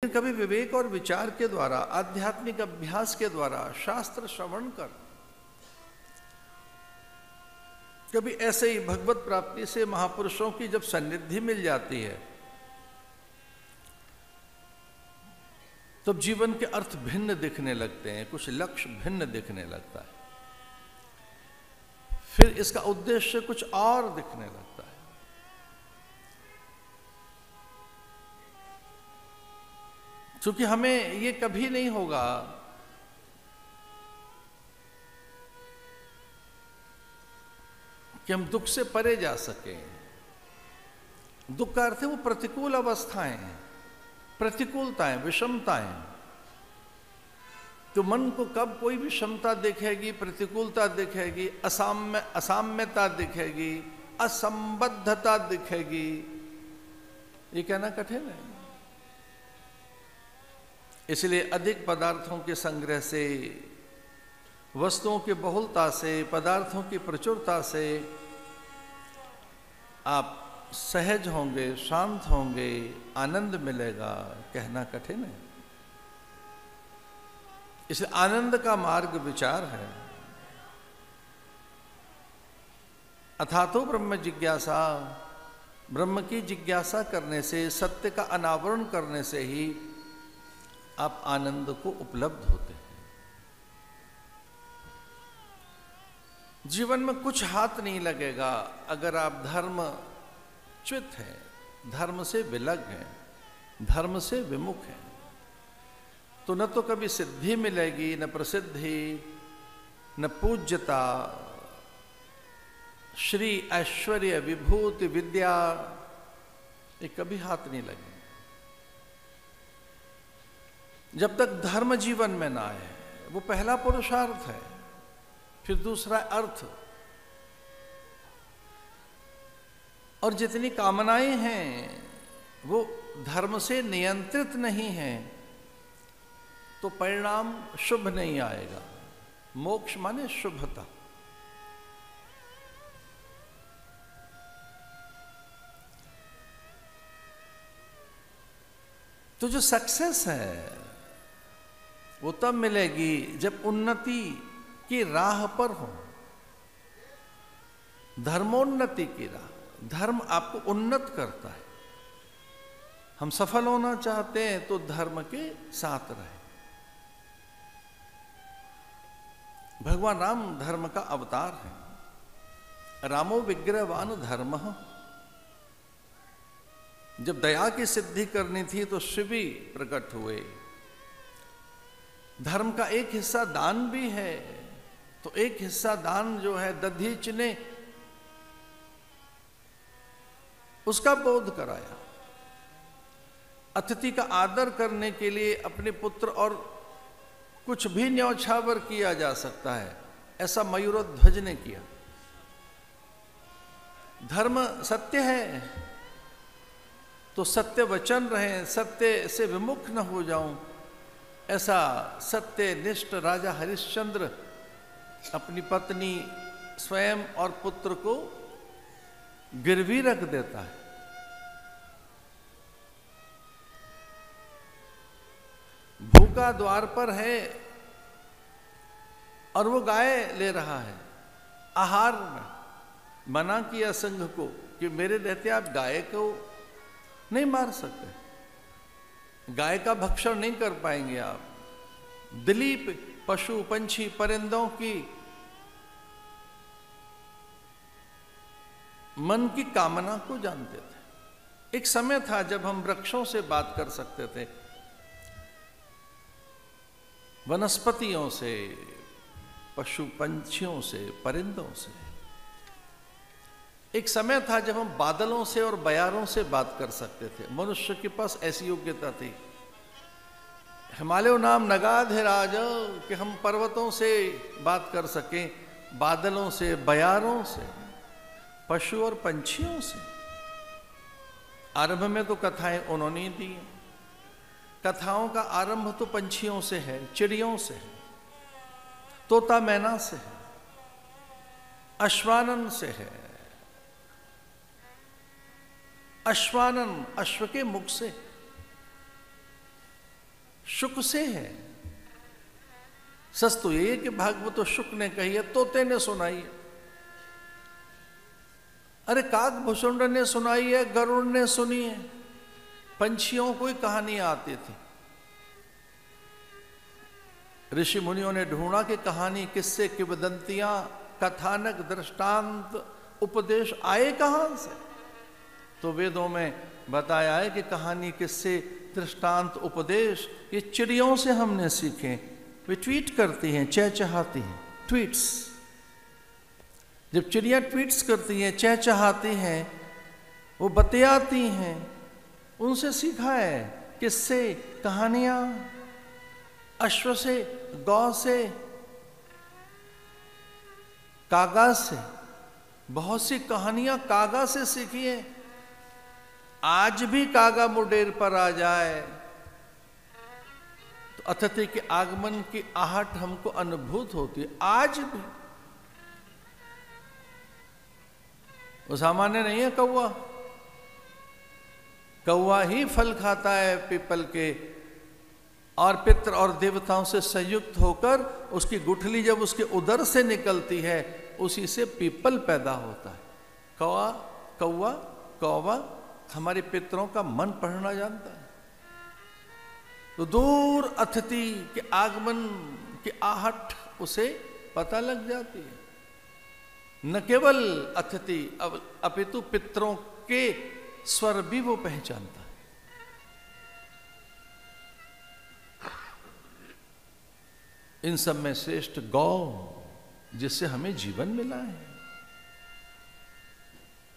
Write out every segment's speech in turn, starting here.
कभी विवेक और विचार के द्वारा, आध्यात्मिक अभ्यास के द्वारा, शास्त्र श्रवण कर, कभी ऐसे ही भगवत प्राप्ति से महापुरुषों की जब सन्निधि मिल जाती है तब जीवन के अर्थ भिन्न दिखने लगते हैं, कुछ लक्ष्य भिन्न दिखने लगता है, फिर इसका उद्देश्य कुछ और दिखने लगता है। क्योंकि हमें ये कभी नहीं होगा कि हम दुख से परे जा सकें। दुख का अर्थ है वो प्रतिकूल अवस्थाएं हैं, प्रतिकूलताएं, विषमताएं। तो मन को कब कोई विषमता दिखेगी, प्रतिकूलता दिखेगी, असाम्यता दिखेगी, असंबद्धता दिखेगी, ये कहना कठिन है। इसलिए अधिक पदार्थों के संग्रह से, वस्तुओं की बहुलता से, पदार्थों की प्रचुरता से आप सहज होंगे, शांत होंगे, आनंद मिलेगा, कहना कठिन है। इसलिए आनंद का मार्ग विचार है। अथातो ब्रह्म जिज्ञासा, ब्रह्म की जिज्ञासा करने से, सत्य का अनावरण करने से ही आप आनंद को उपलब्ध होते हैं। जीवन में कुछ हाथ नहीं लगेगा अगर आप धर्मच्युत हैं, धर्म से विलग हैं, धर्म से विमुख हैं। तो न तो कभी सिद्धि मिलेगी, न प्रसिद्धि, न पूज्यता, श्री, ऐश्वर्य, विभूति, विद्या, ये कभी हाथ नहीं लगेंगे जब तक धर्म जीवन में ना आए। वो पहला पुरुषार्थ है। फिर दूसरा अर्थ। और जितनी कामनाएं हैं वो धर्म से नियंत्रित नहीं हैं तो परिणाम शुभ नहीं आएगा। मोक्ष माने शुभता। तो जो सक्सेस है वो तब मिलेगी जब उन्नति की राह पर हो, धर्मोन्नति की राह। धर्म आपको उन्नत करता है। हम सफल होना चाहते हैं तो धर्म के साथ रहे। भगवान राम धर्म का अवतार है। रामो विग्रहवान धर्मः। जब दया की सिद्धि करनी थी तो शिव ही प्रकट हुए। धर्म का एक हिस्सा दान भी है, तो एक हिस्सा दान जो है दधीच ने उसका बोध कराया। अतिथि का आदर करने के लिए अपने पुत्र और कुछ भी न्यौछावर किया जा सकता है, ऐसा मयूरोध्वज ने किया। धर्म सत्य है तो सत्य वचन रहे, सत्य से विमुख न हो जाऊं, ऐसा सत्यनिष्ठ राजा हरिश्चंद्र अपनी पत्नी, स्वयं और पुत्र को गिरवी रख देता है। भूखा द्वार पर है और वो गाय ले रहा है। आहार में मना किया संघ को कि मेरे रहते आप गाय को नहीं मार सकते, गाय का भक्षण नहीं कर पाएंगे आप। दिलीप पशु, पंछी, परिंदों की मन की कामना को जानते थे। एक समय था जब हम वृक्षों से बात कर सकते थे, वनस्पतियों से, पशु पंछियों से, परिंदों से। एक समय था जब हम बादलों से और बयारों से बात कर सकते थे। मनुष्य के पास ऐसी योग्यता थी। हिमालय नाम नगाधिराज, कि हम पर्वतों से बात कर सकें, बादलों से, बयारों से, पशु और पंछियों से। आरंभ में तो कथाएं उन्होंने दी। कथाओं का आरंभ तो पंछियों से है, चिड़ियों से है, तोता मैना से है, अश्वानन से है। अश्वानन, अश्व के मुख से। शुक से है। सच तो यही है कि भागवत शुक ने कही है, तोते ने सुनाई है। अरे काकभूषुंड ने सुनाई है, गरुड़ ने सुनी है, पंछियों को ही कहानी आती थी। ऋषि मुनियों ने ढूंढा कि कहानी, किस्से, किंवदंतियां, कथानक, दृष्टांत, उपदेश आए कहां से। तो वेदों में बताया है कि कहानी, किस्से, दृष्टांत, उपदेश ये चिड़ियों से हमने सीखे। वे ट्वीट करती हैं, चहचहाती हैं, ट्वीट्स। जब चिड़िया ट्वीट्स करती हैं, चहचहाती हैं, वो बतियाती हैं, उनसे सीखा है। किससे? कहानियां। अश्व से, गौ से, कागा से, बहुत सी कहानियां कागा से सीखी है। आज भी कागा मुडेर पर आ जाए तो अतिथि के आगमन की आहट हमको अनुभूत होती है। आज भी वो सामान्य नहीं है कौवा। कौवा ही फल खाता है पीपल के, और पितृ और देवताओं से संयुक्त होकर उसकी गुठली जब उसके उदर से निकलती है, उसी से पीपल पैदा होता है। कौवा कौवा कौवा हमारे पितरों का मन पढ़ना जानता है। तो दूर अतिथि के आगमन की आहट उसे पता लग जाती है। न केवल अतिथि अपितु पितरों के स्वर भी वो पहचानता है। इन सब में श्रेष्ठ गौ, जिससे हमें जीवन मिला है।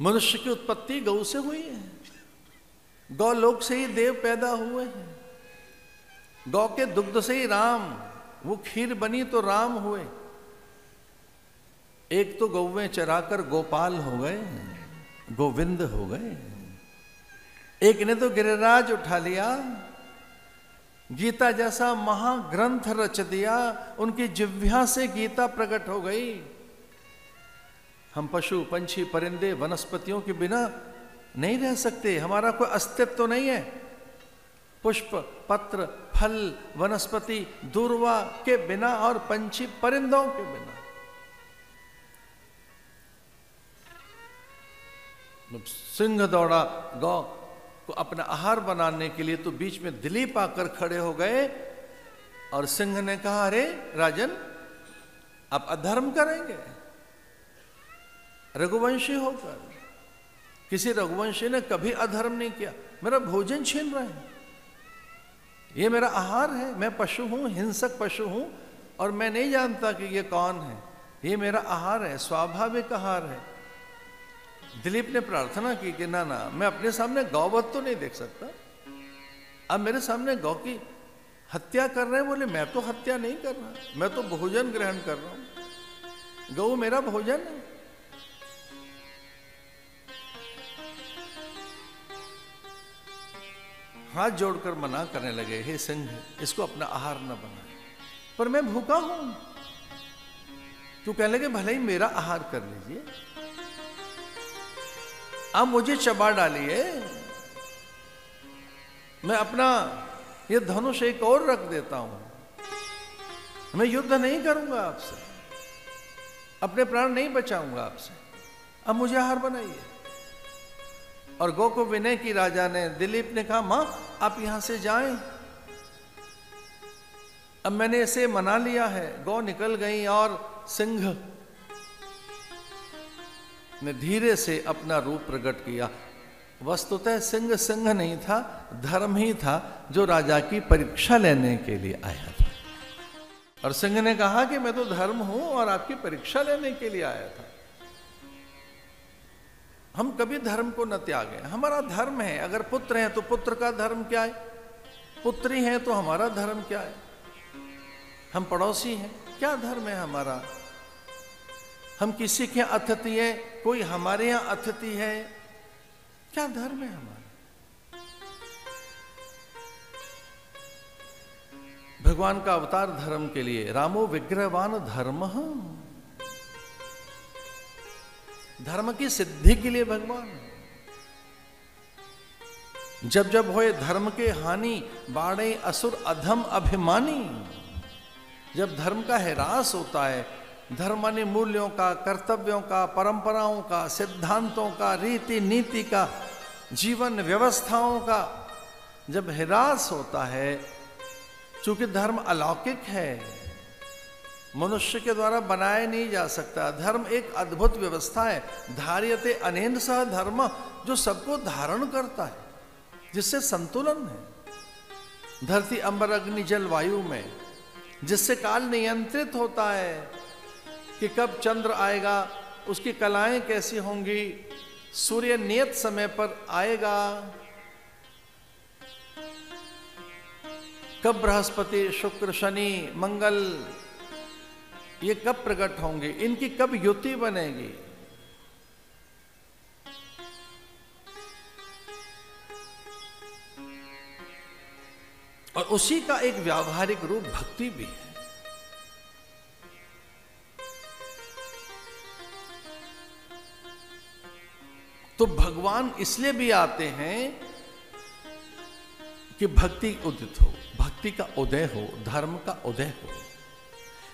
मनुष्य की उत्पत्ति गौ से हुई है। गौ लोक से ही देव पैदा हुए हैं। गौ के दुग्ध से ही राम, वो खीर बनी तो राम हुए। एक तो गौवें चराकर गोपाल हो गए, गोविंद हो गए। एक ने तो गिरिराज उठा लिया, गीता जैसा महाग्रंथ रच दिया, उनकी जिह्वा से गीता प्रकट हो गई। हम पशु, पंछी, परिंदे, वनस्पतियों के बिना नहीं रह सकते। हमारा कोई अस्तित्व तो नहीं है। पुष्प, पत्र, फल, वनस्पति, दूर्वा के बिना और पंछी, परिंदों के बिना। सिंह दौड़ा गौ को अपना आहार बनाने के लिए, तो बीच में दिलीप आकर खड़े हो गए और सिंह ने कहा, अरे राजन, आप अधर्म करेंगे रघुवंशी होकर। किसी रघुवंशी ने कभी अधर्म नहीं किया। मेरा भोजन छीन रहे हैं, ये मेरा आहार है। मैं पशु हूं, हिंसक पशु हूं, और मैं नहीं जानता कि ये कौन है। ये मेरा आहार है, स्वाभाविक आहार है। दिलीप ने प्रार्थना की कि ना ना, मैं अपने सामने गौवध तो नहीं देख सकता। अब मेरे सामने गौ की हत्या कर रहे हैं। बोले, मैं तो हत्या नहीं कर रहा, मैं तो भोजन ग्रहण कर रहा हूं। गौ मेरा भोजन है। हाथ जोड़कर मना करने लगे, हे सिंह, इसको अपना आहार न बनाए। पर मैं भूखा हूं। तू कहने लगे, भले ही मेरा आहार कर लीजिए, आप मुझे चबा डालिए, मैं अपना ये धनुष एक और रख देता हूं। मैं युद्ध नहीं करूंगा आपसे, अपने प्राण नहीं बचाऊंगा आपसे। अब मुझे आहार बनाइए। और गौ को विनय की राजा ने, दिलीप ने कहा, मां आप यहां से जाएं, अब मैंने इसे मना लिया है। गौ निकल गई और सिंह ने धीरे से अपना रूप प्रकट किया। वस्तुतः सिंह सिंह नहीं था, धर्म ही था जो राजा की परीक्षा लेने के लिए आया था। और सिंह ने कहा कि मैं तो धर्म हूं और आपकी परीक्षा लेने के लिए आया था। हम कभी धर्म को न त्यागें। हमारा धर्म है। अगर पुत्र है तो पुत्र का धर्म क्या है, पुत्री है तो हमारा धर्म क्या है। हम पड़ोसी हैं, क्या धर्म है हमारा। हम किसी के यहाँ अतिथि है, कोई हमारे यहाँ अतिथि है, क्या धर्म है हमारा। भगवान का अवतार धर्म के लिए। रामो विग्रहवान धर्म, धर्म की सिद्धि के लिए भगवान। जब जब होए धर्म के हानि, बाणे असुर अधम अभिमानी। जब धर्म का ह्रास होता है, धर्म माने मूल्यों का, कर्तव्यों का, परंपराओं का, सिद्धांतों का, रीति नीति का, जीवन व्यवस्थाओं का जब ह्रास होता है, चूंकि धर्म अलौकिक है, मनुष्य के द्वारा बनाया नहीं जा सकता। धर्म एक अद्भुत व्यवस्था है, धार्यते अनेन सह धर्म, जो सबको धारण करता है, जिससे संतुलन है धरती अंबर अग्नि जल वायु में, जिससे काल नियंत्रित होता है कि कब चंद्र आएगा, उसकी कलाएं कैसी होंगी, सूर्य नियत समय पर आएगा, कब बृहस्पति शुक्र शनि मंगल ये कब प्रकट होंगे, इनकी कब युति बनेगी। और उसी का एक व्यावहारिक रूप भक्ति भी है। तो भगवान इसलिए भी आते हैं कि भक्ति उदित हो, भक्ति का उदय हो, धर्म का उदय हो,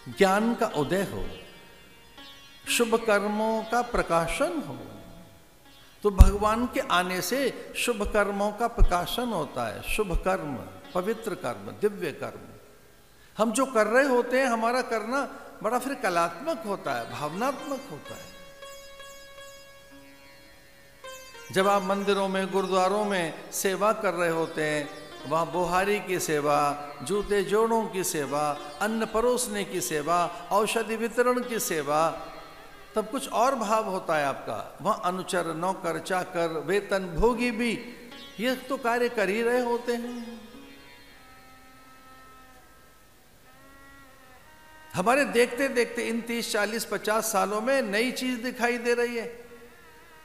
ज्ञान का उदय हो, शुभ कर्मों का प्रकाशन हो। तो भगवान के आने से शुभ कर्मों का प्रकाशन होता है। शुभ कर्म, पवित्र कर्म, दिव्य कर्म हम जो कर रहे होते हैं, हमारा करना बड़ा फिर कलात्मक होता है, भावनात्मक होता है। जब आप मंदिरों में, गुरुद्वारों में सेवा कर रहे होते हैं, वहाँ बुहारी की सेवा, जूते जोड़ों की सेवा, अन्न परोसने की सेवा, औषधि वितरण की सेवा, तब कुछ और भाव होता है आपका। वहाँ अनुचर, नौकर, चाकर, वेतन भोगी भी ये तो कार्य कर ही रहे होते हैं। हमारे देखते देखते इन 30, 40, 50 सालों में नई चीज दिखाई दे रही है।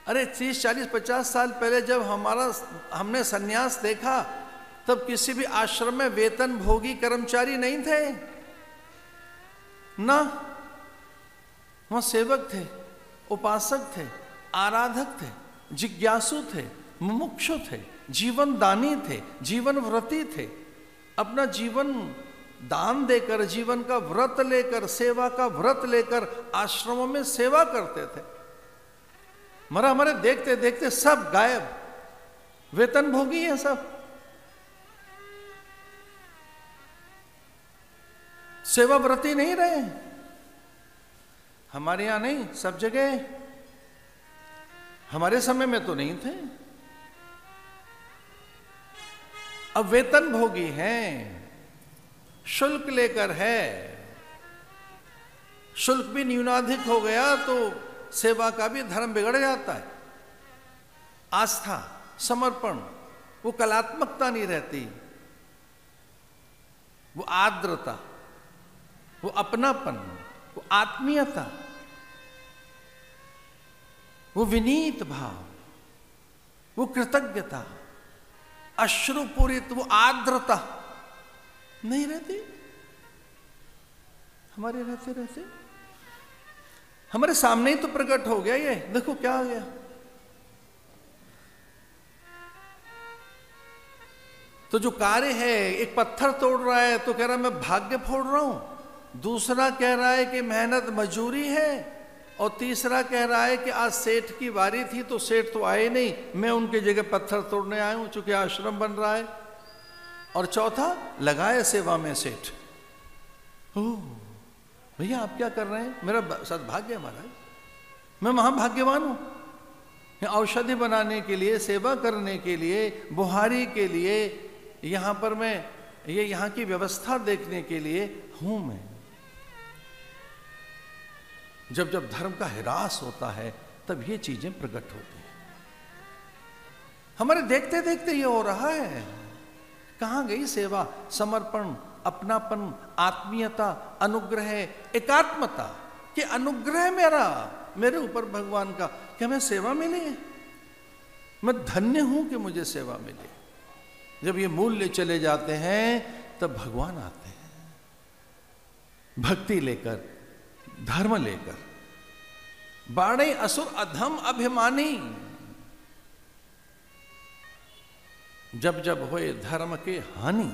अरे 30, 40, 50 साल पहले जब हमने सन्यास देखा, तब किसी भी आश्रम में वेतन भोगी कर्मचारी नहीं थे ना, वहां सेवक थे, उपासक थे, आराधक थे, जिज्ञासु थे, मुमुक्षु थे, जीवन दानी थे, जीवन व्रती थे। अपना जीवन दान देकर, जीवन का व्रत लेकर, सेवा का व्रत लेकर आश्रमों में सेवा करते थे। मरा हमारे देखते देखते सब गायब, वेतन भोगी है सब, सेवा व्रती नहीं रहे। हमारे यहां नहीं, सब जगह। हमारे समय में तो नहीं थे। अब वेतन भोगी हैं, शुल्क लेकर है, शुल्क भी न्यूनाधिक हो गया तो सेवा का भी धर्म बिगड़ जाता है। आस्था, समर्पण, वो कलात्मकता नहीं रहती, वो आर्द्रता, वो अपनापन, वो आत्मीयता, वो विनीत भाव, वो कृतज्ञता, अश्रुपूरित वो आर्द्रता नहीं रहती। हमारे रहते रहते हमारे सामने ही तो प्रकट हो गया। ये देखो क्या आ गया। तो जो कार्य है, एक पत्थर तोड़ रहा है तो कह रहा है मैं भाग्य फोड़ रहा हूं, दूसरा कह रहा है कि मेहनत मजूरी है, और तीसरा कह रहा है कि आज सेठ की बारी थी तो सेठ तो आए नहीं, मैं उनकी जगह पत्थर तोड़ने आया हूं चूंकि आश्रम बन रहा है। और चौथा लगाए सेवा में सेठ। भैया आप क्या कर रहे हैं? मेरा सद्भाग्य है महाराज, मैं महाभाग्यवान हूं। औषधि बनाने के लिए, सेवा करने के लिए, बुहारी के लिए, यहां पर मैं ये यहां की व्यवस्था देखने के लिए हूं मैं। जब जब धर्म का ह्रास होता है तब ये चीजें प्रकट होती हैं। हमारे देखते देखते ये हो रहा है। कहां गई सेवा, समर्पण, अपनापन, आत्मीयता, अनुग्रह, एकात्मता कि अनुग्रह मेरे ऊपर भगवान का, कि हमें सेवा मिली है, मैं धन्य हूं कि मुझे सेवा मिली। जब ये मूल्य चले जाते हैं तब भगवान आते हैं, भक्ति लेकर, धर्म लेकर। बाणे असुर अधम अभिमानी, जब जब होए धर्म के हानि